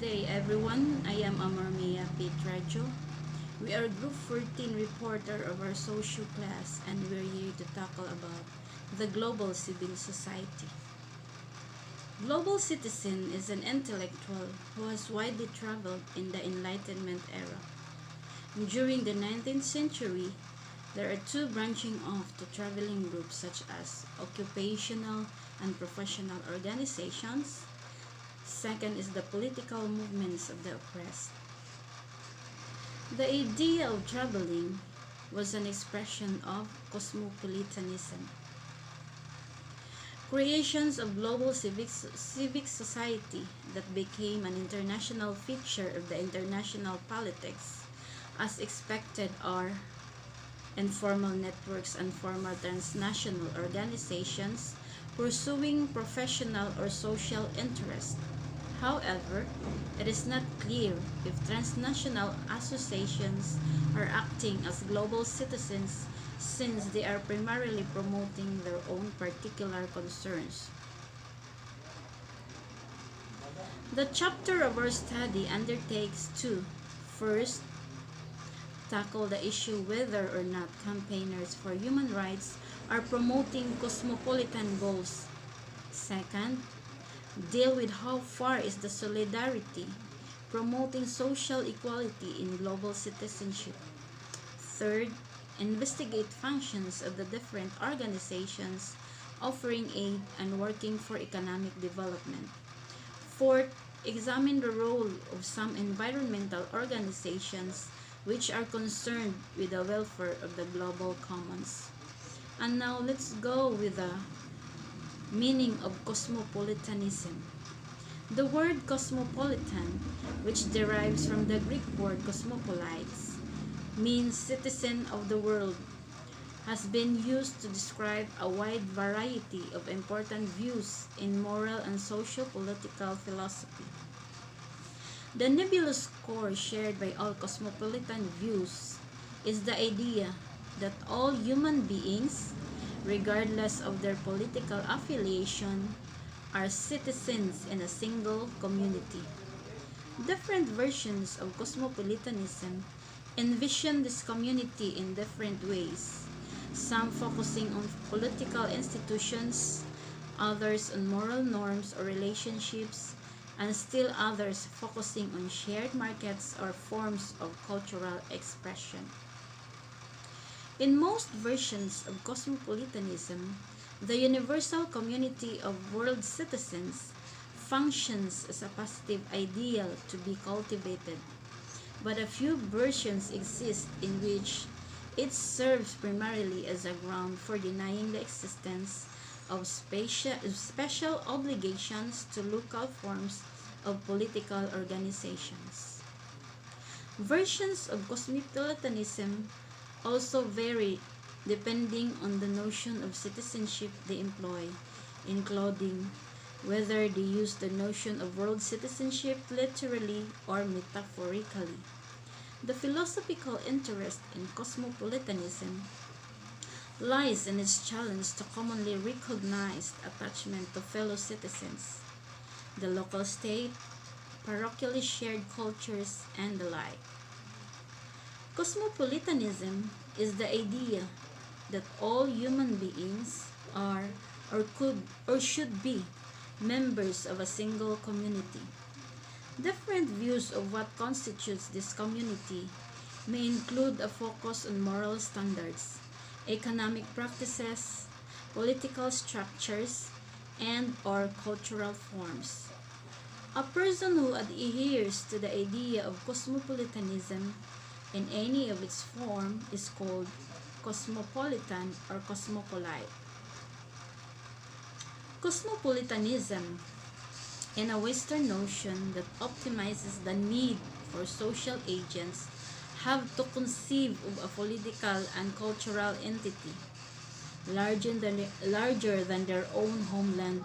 day, everyone. I am Amarmia Pietrajo. We are Group 14 reporter of our social class, and we're here to tackle about the global civil society. Global citizen is an intellectual who has widely traveled in the Enlightenment era. During the 19th century, there are two branching off to traveling groups such as occupational and professional organizations. Second is the political movements of the oppressed. The idea of traveling was an expression of cosmopolitanism. Creations of global civic society that became an international feature of the international politics, as expected, are informal networks and formal transnational organizations pursuing professional or social interests. However, it is not clear if transnational associations are acting as global citizens since they are primarily promoting their own particular concerns. The chapter of our study undertakes to, first, tackle the issue whether or not campaigners for human rights are promoting cosmopolitan goals. Second, deal with how far is the solidarity promoting social equality in global citizenship. Third, investigate functions of the different organizations offering aid and working for economic development. Fourth, examine the role of some environmental organizations which are concerned with the welfare of the global commons. And now let's go with the meaning of cosmopolitanism. The word cosmopolitan, which derives from the Greek word cosmopolites, means citizen of the world, has been used to describe a wide variety of important views in moral and socio-political philosophy. The nebulous core shared by all cosmopolitan views is the idea that all human beings, regardless of their political affiliation, are citizens in a single community. Different versions of cosmopolitanism envision this community in different ways, some focusing on political institutions, others on moral norms or relationships, and still others focusing on shared markets or forms of cultural expression. In most versions of cosmopolitanism, the universal community of world citizens functions as a positive ideal to be cultivated, but a few versions exist in which it serves primarily as a ground for denying the existence of special obligations to local forms of political organizations. Versions of cosmopolitanism also vary depending on the notion of citizenship they employ, including whether they use the notion of world citizenship literally or metaphorically. The philosophical interest in cosmopolitanism lies in its challenge to commonly recognized attachment to fellow citizens, the local state, parochially shared cultures, and the like. Cosmopolitanism is the idea that all human beings are or could or should be members of a single community. Different views of what constitutes this community may include a focus on moral standards, economic practices, political structures, and or cultural forms. A person who adheres to the idea of cosmopolitanism in any of its form is called cosmopolitan or cosmopolite. Cosmopolitanism in a Western notion that optimizes the need for social agents have to conceive of a political and cultural entity larger than their own homeland,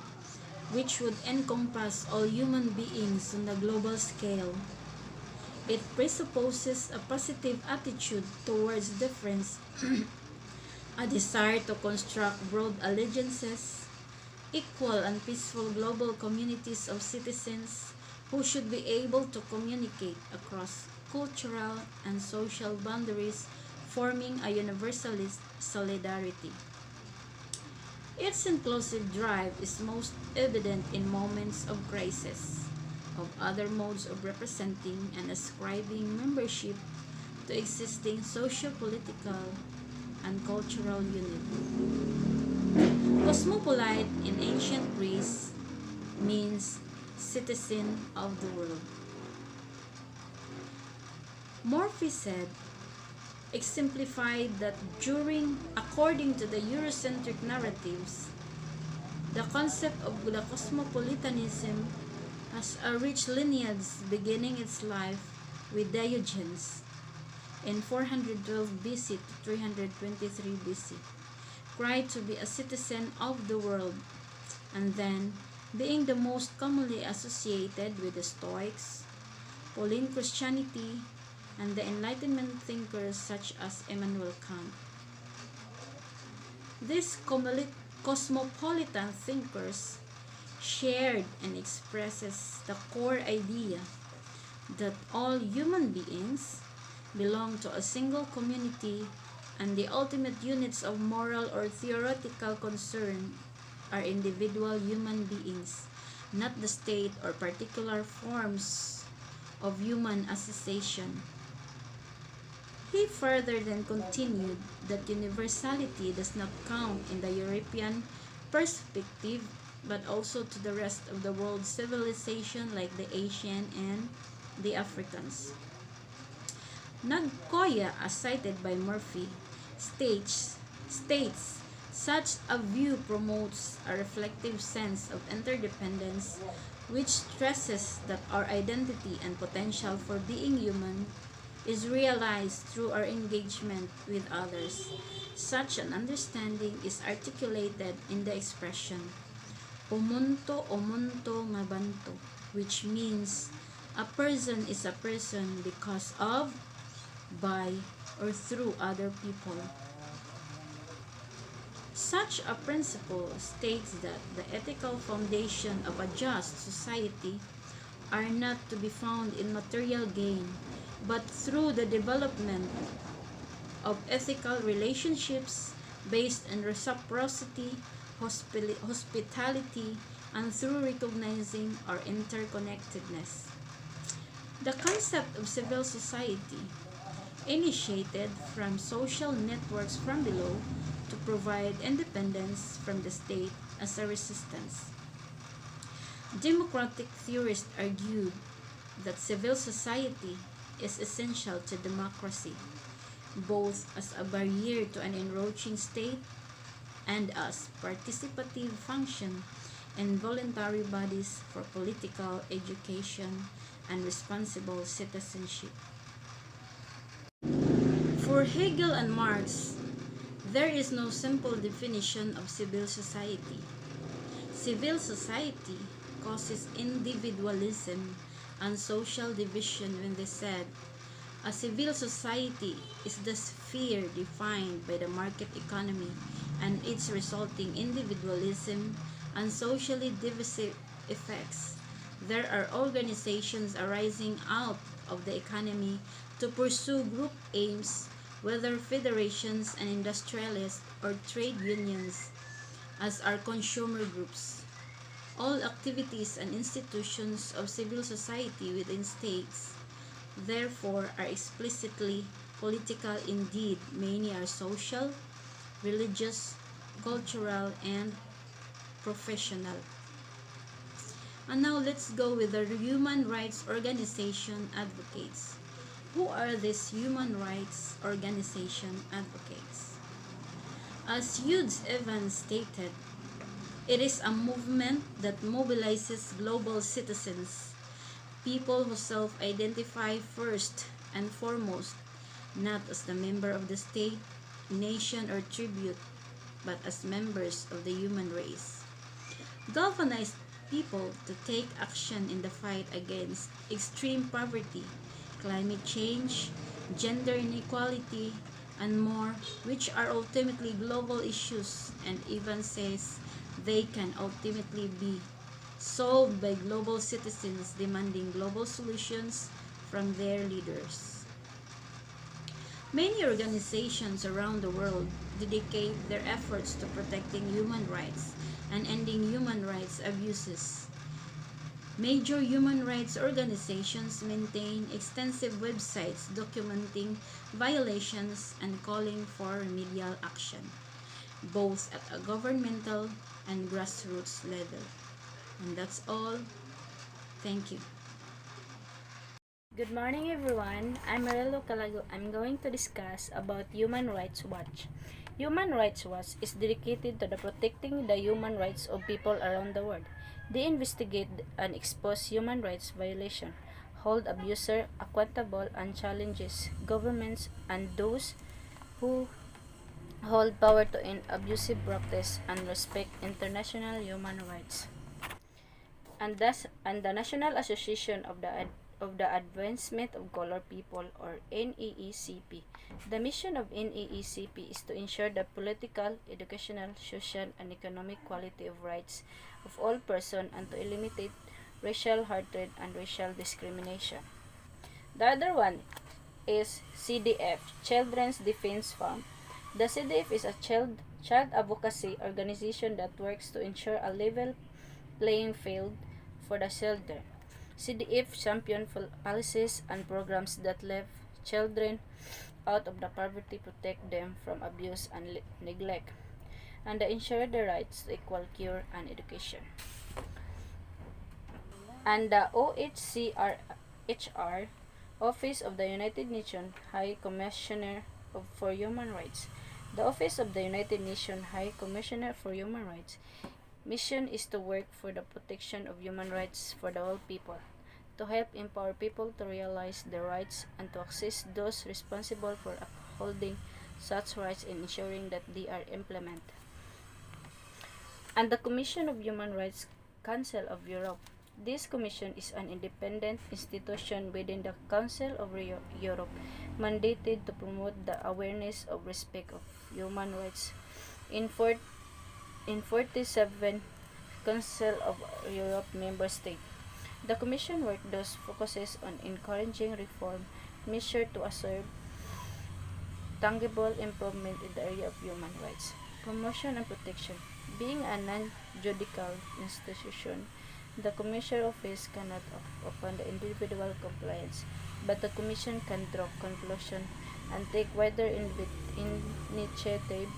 which would encompass all human beings on a global scale. It presupposes a positive attitude towards difference, a desire to construct broad allegiances, equal and peaceful global communities of citizens who should be able to communicate across cultural and social boundaries, forming a universalist solidarity. Its inclusive drive is most evident in moments of crisis, of other modes of representing and ascribing membership to existing socio-political and cultural unity. Cosmopolite in ancient Greece means citizen of the world. Morphy said, exemplified that according to the Eurocentric narratives, the concept of the cosmopolitanism has a rich lineage beginning its life with Diogenes in 412 BC to 323 BC, cried to be a citizen of the world, and then being the most commonly associated with the Stoics, Pauline Christianity, and the Enlightenment thinkers such as Immanuel Kant. These cosmopolitan thinkers shared and expresses the core idea that all human beings belong to a single community and the ultimate units of moral or theoretical concern are individual human beings, not the state or particular forms of human association. He further then continued that universality does not count in the European perspective, but also to the rest of the world's civilization like the Asian and the Africans. Nagkoya, as cited by Murphy, states such a view promotes a reflective sense of interdependence which stresses that our identity and potential for being human is realized through our engagement with others. Such an understanding is articulated in the expression Umunto omunto mabanto, which means a person is a person because of, by, or through other people. Such a principle states that the ethical foundation of a just society are not to be found in material gain, but through the development of ethical relationships based on reciprocity, hospitality, and through recognizing our interconnectedness. The concept of civil society, initiated from social networks from below to provide independence from the state as a resistance. Democratic theorists argued that civil society is essential to democracy, both as a barrier to an encroaching state and as participative function in voluntary bodies for political education and responsible citizenship. For Hegel and Marx, there is no simple definition of civil society. Civil society causes individualism and social division when they said, a civil society is the sphere defined by the market economy and its resulting individualism and socially divisive effects. There are organizations arising out of the economy to pursue group aims, whether federations and industrialists or trade unions, as are consumer groups. All activities and institutions of civil society within states, therefore, are explicitly political. Indeed, many are social, religious, cultural, and professional. And now let's go with the human rights organization advocates. Who are these human rights organization advocates? As Hughes Evans stated, it is a movement that mobilizes global citizens, people who self-identify first and foremost, not as the member of the state, nation, or tribute, but as members of the human race. Galvanized people to take action in the fight against extreme poverty, climate change, gender inequality, and more, which are ultimately global issues, and even says they can ultimately be solved by global citizens demanding global solutions from their leaders. Many organizations around the world dedicate their efforts to protecting human rights and ending human rights abuses. Major human rights organizations maintain extensive websites documenting violations and calling for remedial action, both at a governmental and grassroots level. And that's all. Thank you. Good morning everyone. I'm Marelo Calago. I'm going to discuss about Human Rights Watch. Human Rights Watch is dedicated to the protecting the human rights of people around the world. They investigate and expose human rights violation, hold abusers accountable and challenges governments and those who hold power to end abusive practice and respect international human rights. And the National Association of the Advancement of Colored People, or NAACP. The mission of NAACP is to ensure the political, educational, social, and economic quality of rights of all persons and to eliminate racial hatred and racial discrimination. The other one is CDF, Children's Defense Fund. The CDF is a child advocacy organization that works to ensure a level playing field for the children. CDF champion policies and programs that lift children out of the poverty, protect them from abuse and neglect, and ensure their rights to equal care and education. And the OHCR, Office of the United Nations High Commissioner for Human Rights. The Office of the United Nations High Commissioner for Human Rights mission is to work for the protection of human rights for the whole people, to help empower people to realize their rights and to assist those responsible for upholding such rights and ensuring that they are implemented. And the Commission of Human Rights Council of Europe. This commission is an independent institution within the Council of Europe, mandated to promote the awareness of respect of human rights in 47 Council of Europe member states. The Commission work thus focuses on encouraging reform measures to assure tangible improvement in the area of human rights, promotion and protection. Being a non-judicial institution, the Commission office cannot upon the individual compliance, but the Commission can draw conclusion and take wider initiative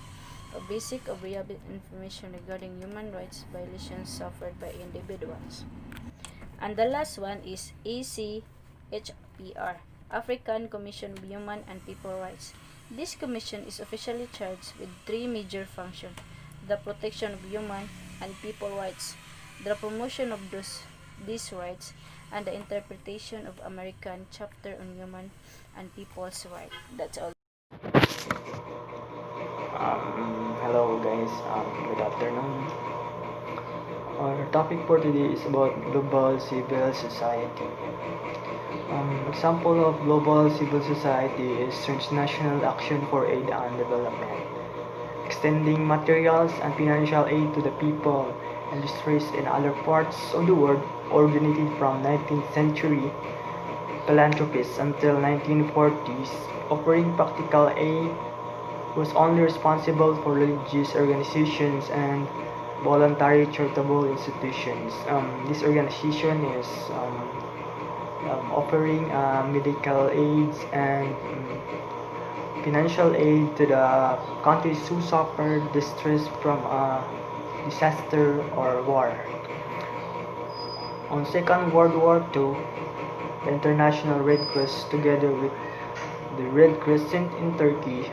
of basic or reliable information regarding human rights violations suffered by individuals. And the last one is ACHPR, African Commission of Human and People Rights. This commission is officially charged with three major functions: the protection of human and people rights, the promotion of these rights, and the interpretation of American Chapter on Human and People's Rights. That's all. Hello guys, good afternoon. Our topic for today is about global civil society. Example of global civil society is transnational action for aid and development, extending materials and financial aid to the people and distressed in other parts of the world, originated from 19th century philanthropists until 1940s, offering practical aid was only responsible for religious organizations and voluntary charitable institutions. This organization is offering medical aids and financial aid to the countries who suffered distress from a disaster or war. On Second World War II, the International Red Cross, together with the Red Crescent in Turkey,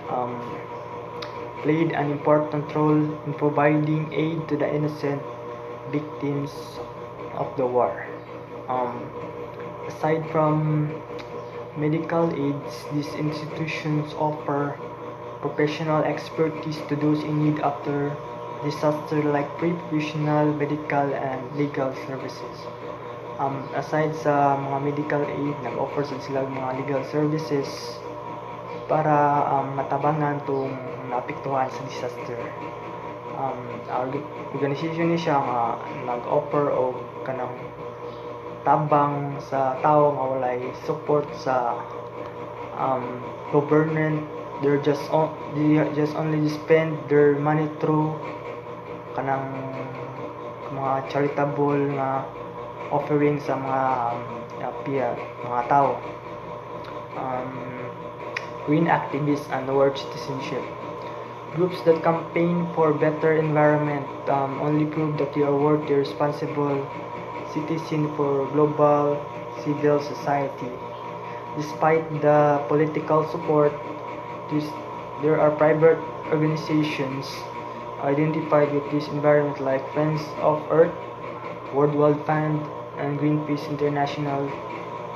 played an important role in providing aid to the innocent victims of the war. Aside from medical aids, these institutions offer professional expertise to those in need after disaster, like pre-professional medical and legal services. Aside sa mga medical aid, nag-offer sila mga legal services para matabangan itong naapektuhan sa disaster. Our organization ni siya nga nag-offer of kanang tabang sa tao nga walay support sa government. They just only spend their money through kanang mga charitable nga offering sa mga mga tao. um, Green activists and world citizenship. Groups that campaign for better environment only prove that you are worthy responsible citizen for global civil society. Despite the political support, there are private organizations identified with this environment like Friends of Earth, World Wide Fund, and Greenpeace International,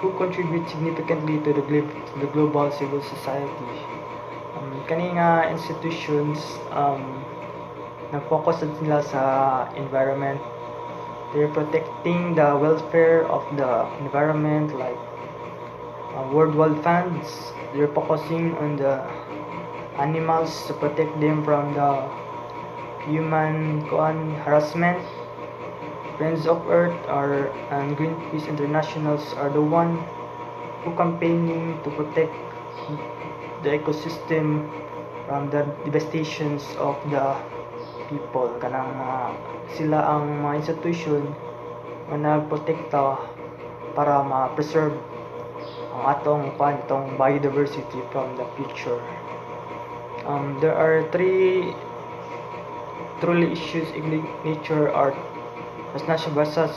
who contribute significantly to the global civil society. Kani nga institutions nag-focus sila sa environment. They're protecting the welfare of the environment, like World Wide Funds. They're focusing on the animals to protect them from the human harassment. Friends of Earth and Greenpeace Internationals are the one who campaigning to protect the ecosystem from the devastations of the people. Kanang sila ang mga institution na nagprotekta para ma-preserve ang itong biodiversity from the future. There are three truly issues in nature art versus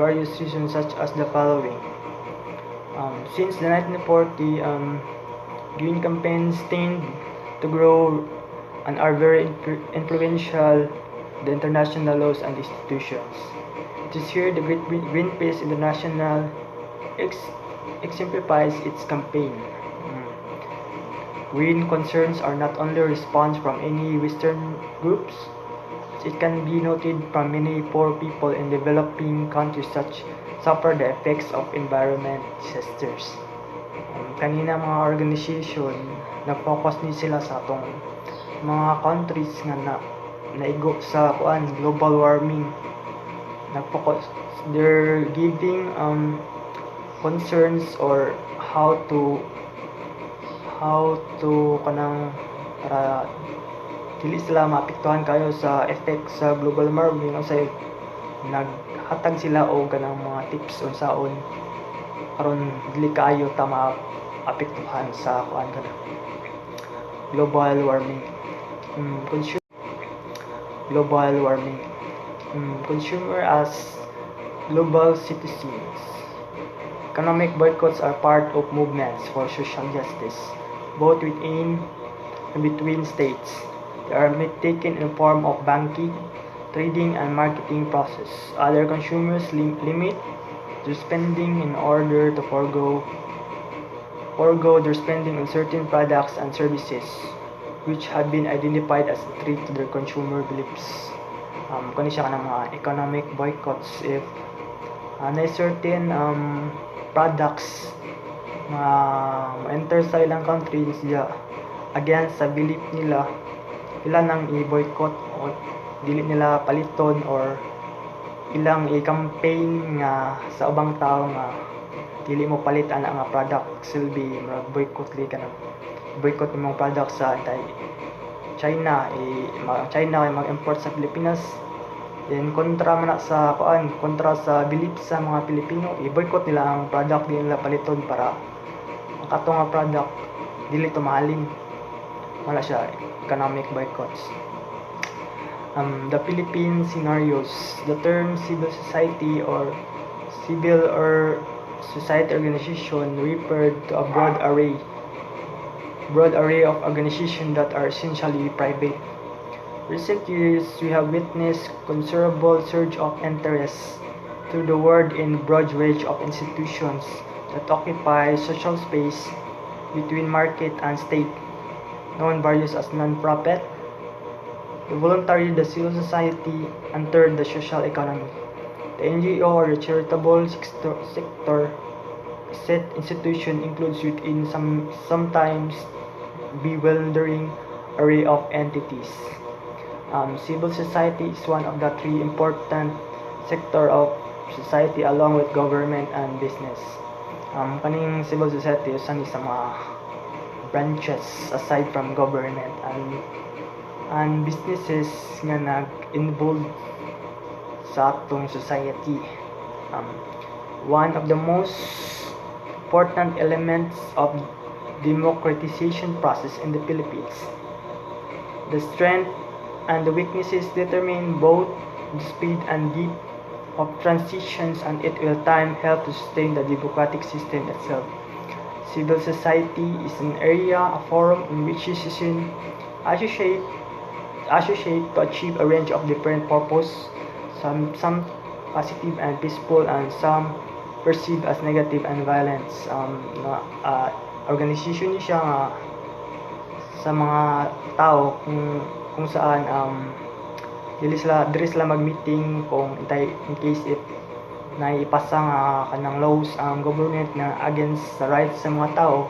various reasons, such as the following. Since the 1940, green campaigns tend to grow and are very influential the international laws and institutions. It is here the Greenpeace International exemplifies its campaign. Green concerns are not only a response from any Western groups, it can be noted from many poor people in developing countries suffer the effects of environment disasters. Kanina mga organization nag-focus ni sila sa atong mga countries nga naigo sa global warming. Nag-focus, they're giving concerns or how to kanang para dili sila maapektuhan kayo sa effect sa global warming. Unsay naghatag sila og kanang mga tips unsaon aron dili kaayo ta maapektuhan sa global warming. Global warming. Consumer as global citizens. Economic boycotts are part of movements for social justice, both within and between states. They are taken in the form of banking, trading, and marketing process. Other consumers limit their spending in order to forego their spending on certain products and services, which have been identified as a threat to their consumer beliefs. Kani siya kanang mga economic boycotts if na certain products na enter sa ilang country siya against sa belief nila, ilan nang i-boycott o dili nila paliton or ilang i-campaign nga sa ubang tao nga dili mo palit ana nga product silbi mag-boycott boycott imong product sa China China ay mag-import sa Pilipinas, then kontra sa belief sa mga Pilipino, i-boycott nila ang product, di nila paliton para ang katong nga product dili to mahalin. Wala siya economic boycotts. The Philippine scenarios. The term civil society or society organization referred to a broad array of organizations that are essentially private. Recent years, we have witnessed considerable surge of interest through the world in broad range of institutions that occupy social space between market and state, known various as non-profit, the voluntary, the civil society, and third, the social economy. The NGO or the charitable sector set institution includes within sometimes bewildering array of entities. Civil society is one of the three important sector of society along with government and business. Kaning civil society usan sa mga branches aside from government and businesses nga nag-involve sa atong society. One of the most important elements of democratization process in the Philippines. The strength and the weaknesses determine both the speed and depth of transitions, and it will time help to sustain the democratic system itself. Civil society is an area, a forum in which citizens associate to achieve a range of different purposes, some positive and peaceful, and some perceived as negative and violent. Organization ni siya nga sa mga tao kung saan diri sila mag-meeting kung in case if naipasa nga kanang laws ang government na against sa rights sa mga tao,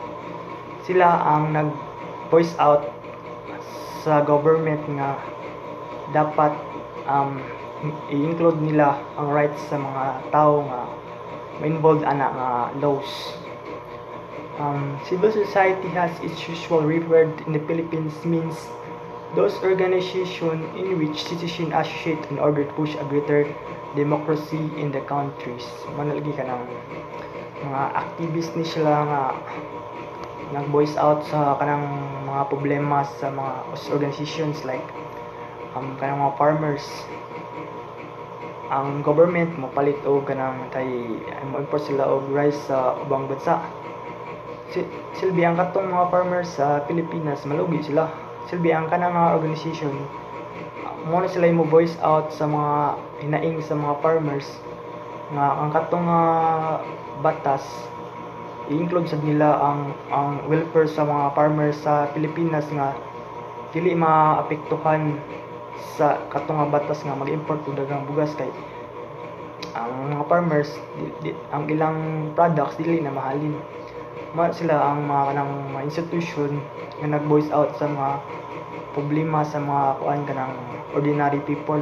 sila ang nag-voice out sa government nga dapat i-include nila ang rights sa mga tao nga ma-involved ana nga laws. Civil society has its usual referred in the Philippines means those organizations in which citizens associate in order to push a greater democracy in the countries. Manalagi ka ng mga activists ni sila nga nag-voice out sa kanang mga problema sa mga organizations like kanang mga farmers. Ang government mo palit og kanang mo import sila og rice sa ubang bansa. Silbi ang katong mga farmers sa Pilipinas malugi sila. Silbi ang kanang mga organization mo na sila mo voice out sa mga hinaing sa mga farmers nga ang katong batas i-include sa nila ang welfare sa mga farmers sa Pilipinas nga dili maapektuhan sa katong batas nga mag-import og daghang bugas kay ang mga farmers ang ilang products dili na mahalin. Sila ang mga kanang mga institution nga nag-voice out sa mga problema sa mga kanang ordinary people.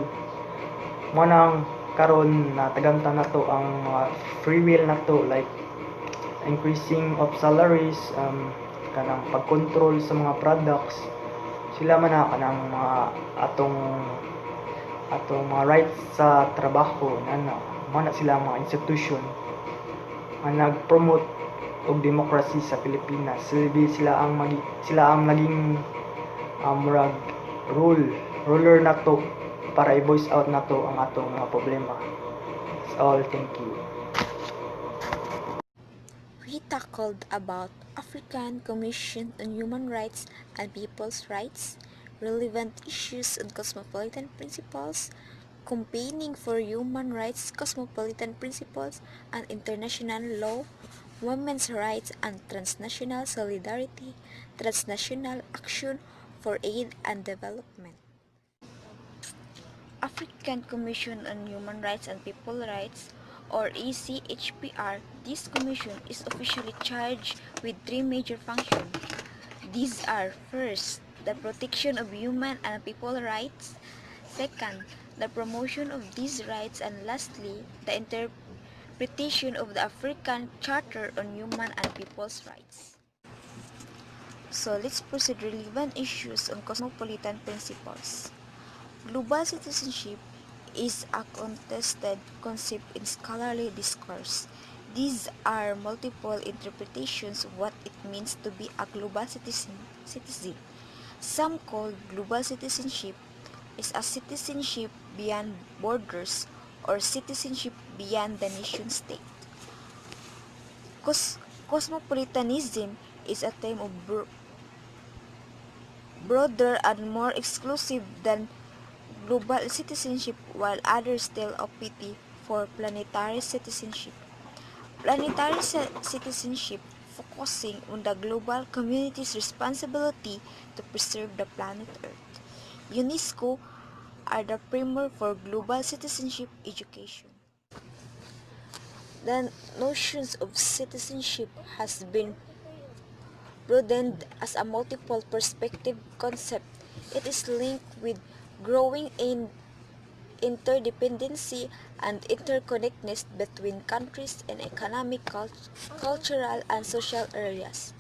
Mo nang karon na tagamtan nato ang mga free will nato like increasing of salaries, kanang pag-control sa mga products. Sila man na kanang mga atong mga rights sa trabaho na sila mga institution nga nag-promote og democracy sa Pilipinas. Sila ang naging murag ruler nato para i-voice out nato ang atong mga problema. That's all. Thank you. We tackled about African Commission on Human Rights and People's Rights, relevant issues on cosmopolitan principles, campaigning for human rights, cosmopolitan principles, and international law, women's rights and transnational solidarity, transnational action for aid and development. African Commission on Human Rights and People's Rights, or ACHPR, this commission is officially charged with three major functions. These are: first, the protection of human and people rights; second, the promotion of these rights; and lastly, the interpretation of the African Charter on Human and People's Rights. So let's proceed. Relevant issues on cosmopolitan principles. Global citizenship is a contested concept in scholarly discourse. These are multiple interpretations of what it means to be a global citizen. Some call global citizenship is a citizenship beyond borders or citizenship beyond the nation state. Cosmopolitanism is a term of broader and more exclusive than global citizenship, while others still opted for planetary citizenship. Planetary citizenship focusing on the global community's responsibility to preserve the planet Earth. UNESCO are the framework for global citizenship education. The notions of citizenship has been broadened as a multiple perspective concept. It is linked with growing interdependency and interconnectedness between countries in economic, cultural, and social areas.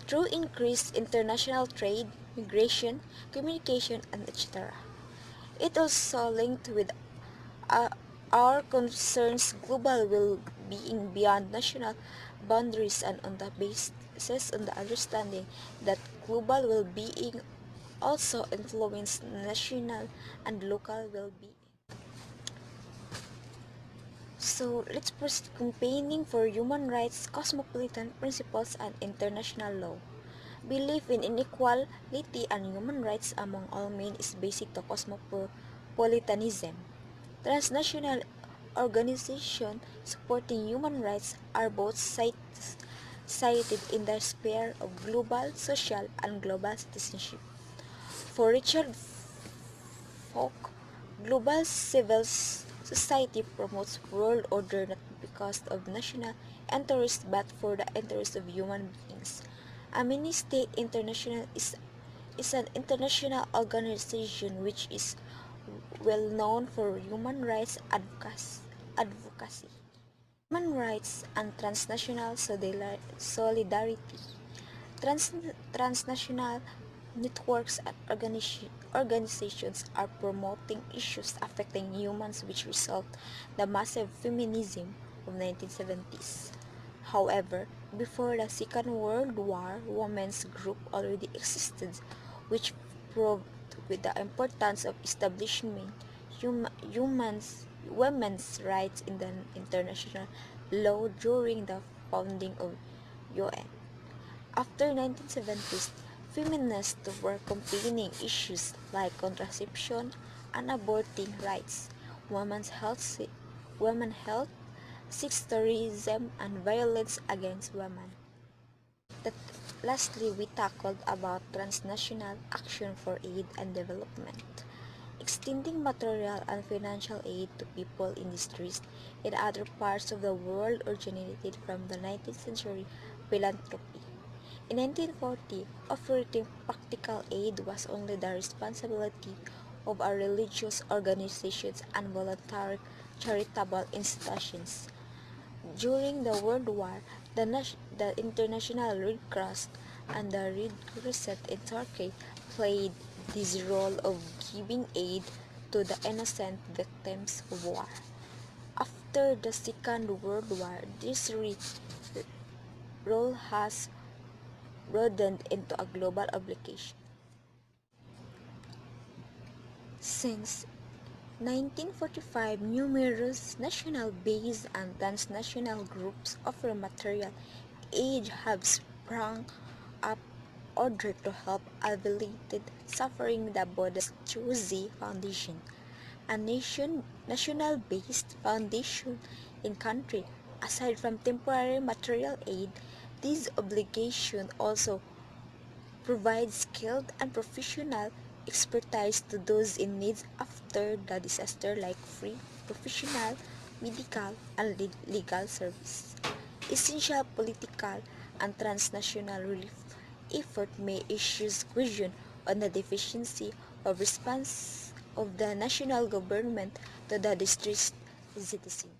Through increased international trade, migration, communication, and etc. It also linked with uh, our concerns global well-being beyond national boundaries and on the basis on the understanding that global well-being also influence national and local well-being. So let's proceed campaigning for human rights, cosmopolitan principles, and international law. Belief in inequality and human rights among all men is basic to cosmopolitanism. Transnational organizations supporting human rights are both cited in the sphere of global social and global citizenship. For Richard Falk, global civil society promotes world order not because of national interests but for the interests of human beings. Amnesty International is an international organization which is well known for human rights advocacy, human rights, and transnational solidarity. Transnational networks and organizations are promoting issues affecting humans which result the massive feminism of 1970s. However, before the Second World War, women's group already existed, which proved with the importance of establishing women's rights in the international law during the founding of UN. After 1970s, feminists were campaigning issues like contraception and aborting rights, women's health, sextourism, and violence against women. That, lastly, we tackled about transnational action for aid and development, extending material and financial aid to people in distress in other parts of the world originated from the 19th century philanthropy. In 1940, offering practical aid was only the responsibility of our religious organizations and voluntary charitable institutions. During the World War, the International Red Cross and the Red Crescent in Turkey played this role of giving aid to the innocent victims of war. After the Second World War, this role has broadened into a global obligation. Since 1945, numerous national-based and transnational groups offer material aid have sprung up in order to help alleviate suffering. The Bodas Chuzi Foundation, a national-based foundation in country. Aside from temporary material aid, this obligation also provides skilled and professional expertise to those in need after the disaster, like free, professional, medical, and legal service. Essential political and transnational relief effort may issue question on the deficiency of response of the national government to the distressed citizen.